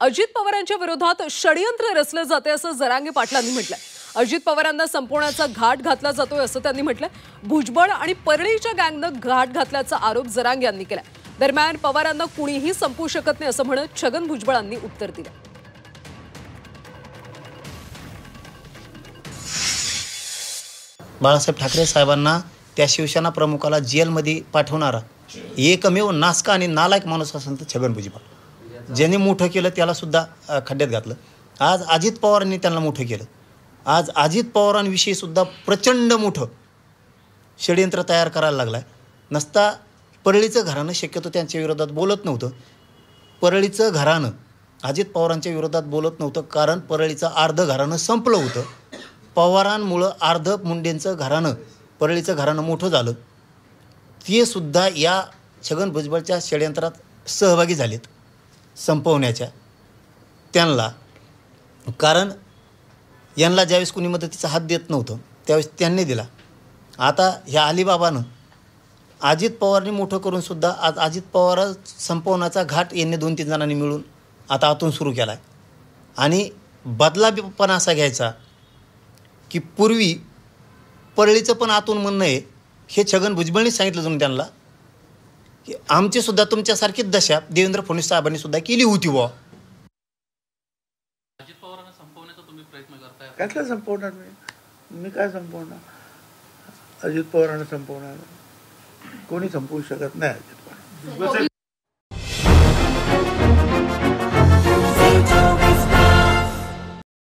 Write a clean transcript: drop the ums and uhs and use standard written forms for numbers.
अजित पवारांच्या विरोधात षडयंत्र रचलं जाते असं जरांगे पाटलांनी म्हटलंय। अजित पवारांना संपवण्याचा घाट घातला जातोय असं त्यांनी म्हटलंय। भुजबळ आणि परळीच्या गँगनं घाट घातल्याचा आरोप जरांगे यांनी केलाय। दरम्यान पवारांना कुणीही संपवू शकत नाही असं म्हणत छगन भुजबळांनी उत्तर दिलं। बाळासाहेब ठाकरे साहेबांना त्या शिवसेना प्रमुखाला जेलमध्ये पाठवणारा एकमेव नासका आणि नालायक माणूस असेल तर छगन भुजबळ। ज्यांनी मोठं केलं त्याला सुद्धा खड्ड्यात घातलं। आज अजित पवारांनी त्यांना मोठं केलं। आज अजित पवारांविषयी सुद्धा प्रचंड मोठं षडयंत्र तयार करायला लागलाय। नसता परळीचं घराणं शक्यतो त्यांच्या विरोधात बोलत नव्हतं। परळीचं घराणं अजित पवारांच्या विरोधात बोलत नव्हतं, कारण परळीचं अर्ध घराणं संपलं होतं। पवारांमुळं अर्ध मुंडेंचं घराणं, परळीचं घराणं मोठं झालं। ते सुद्धा या छगन भुजबळच्या षडयंत्रात सहभागी झालेत संपवण्याच्या त्यांना। कारण यांना ज्यावेळेस कुणी मदतीचा हात देत नव्हतं त्यावेळेस त्यांनी दिला। आता ह्या अलिबाबानं अजित पवारनी मोठं करून सुद्धा आज अजित पवार संपवण्याचा घाट यांनी 2-3 जणांनी मिळून आता आतून सुरू केला आहे। आणि बदला पण असा घ्यायचा की पूर्वी परळीचं पण आतून म्हणणं आहे, हे छगन भुजबळनी सांगितलं जाऊन त्यांना की आमची सुद्धा तुमच्यासारखीच दशा देवेंद्र फडणवीस साहेबांनी सुद्धा केली होती बुवा। अजित पवारांना संपवण्याचा तुम्ही प्रयत्न करताय? कसला संपवणार मी काय संपवणार? अजित पवारांना संपवणार कोणी संपवू शकत नाही अजित पवार।